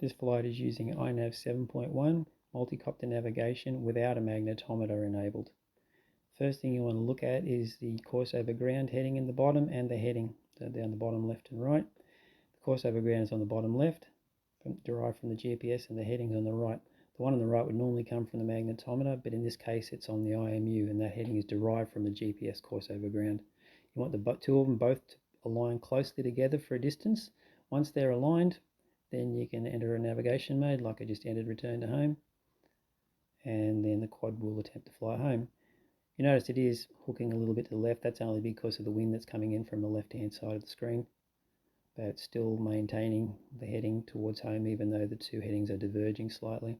This flight is using INAV 7.1 multi-copter navigation without a magnetometer enabled. First thing you want to look at is the course over ground heading in the bottom and the heading, so down the bottom left and right. The course over ground is on the bottom left, derived from the GPS, and the heading's on the right. The one on the right would normally come from the magnetometer, but in this case it's on the IMU, and that heading is derived from the GPS course over ground. You want the two of them both to align closely together for a distance. Once they're aligned, then you can enter a navigation mode like I just entered return to home, and then the quad will attempt to fly home. You notice it is hooking a little bit to the left. That's only because of the wind that's coming in from the left hand side of the screen, but it's still maintaining the heading towards home even though the two headings are diverging slightly.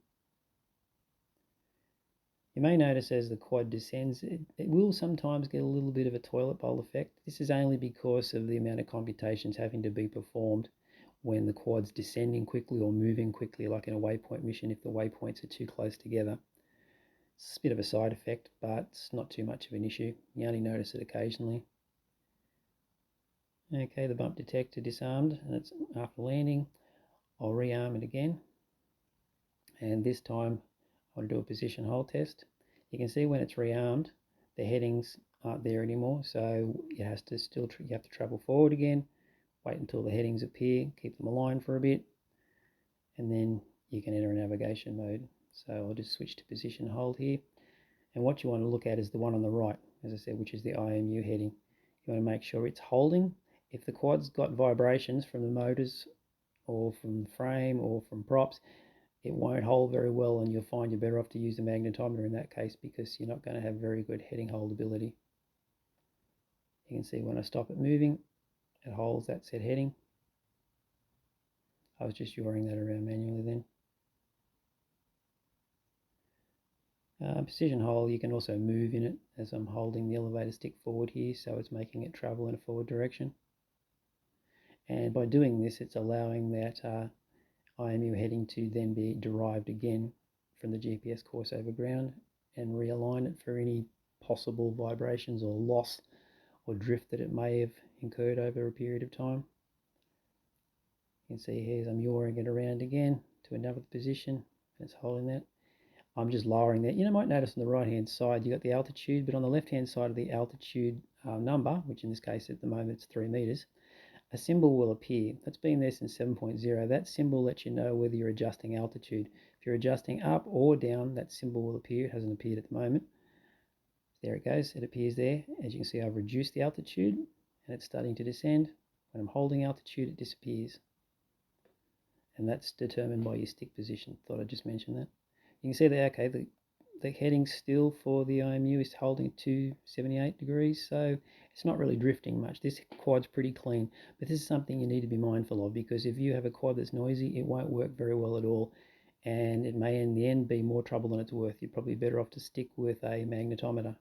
You may notice as the quad descends, it will sometimes get a little bit of a toilet bowl effect. This is only because of the amount of computations having to be performed when the quad's descending quickly or moving quickly, like in a waypoint mission if the waypoints are too close together. It's a bit of a side effect, but it's not too much of an issue. You only notice it occasionally. Okay, the bump detector disarmed, and it's after landing. I'll rearm it again, and this time I'll do a position hold test. You can see when it's rearmed, the headings aren't there anymore, so you have to travel forward again, wait until the headings appear, keep them aligned for a bit, and then you can enter a navigation mode. So I'll just switch to position hold here, and what you want to look at is the one on the right, as I said, which is the IMU heading. You want to make sure it's holding. If the quad's got vibrations from the motors or from the frame or from props, it won't hold very well, and you'll find you're better off to use the magnetometer in that case because you're not going to have very good heading holdability. You can see when I stop it moving, it holds that set heading. I was just yawing that around manually then. Precision hold, you can also move in it as I'm holding the elevator stick forward here, so it's making it travel in a forward direction. And by doing this, it's allowing that IMU heading to then be derived again from the GPS course over ground and realign it for any possible vibrations or loss or drift that it may have incurred over a period of time. You can see here as I'm yawing it around again to another position, it's holding that. I'm just lowering that. You might notice on the right hand side you've got the altitude, but on the left hand side of the altitude number, which in this case at the moment it's 3 meters, a symbol will appear. That's been there since 7.0. That symbol lets you know whether you're adjusting altitude. If you're adjusting up or down, that symbol will appear. It hasn't appeared at the moment. There it goes. It appears there. As you can see, I've reduced the altitude and it's starting to descend. When I'm holding altitude, it disappears. And that's determined by your stick position. Thought I'd just mention that. You can see that, okay, the heading still for the IMU is holding at 278 degrees, so it's not really drifting much. This quad's pretty clean, but this is something you need to be mindful of, because if you have a quad that's noisy, it won't work very well at all, and it may in the end be more trouble than it's worth. You're probably better off to stick with a magnetometer.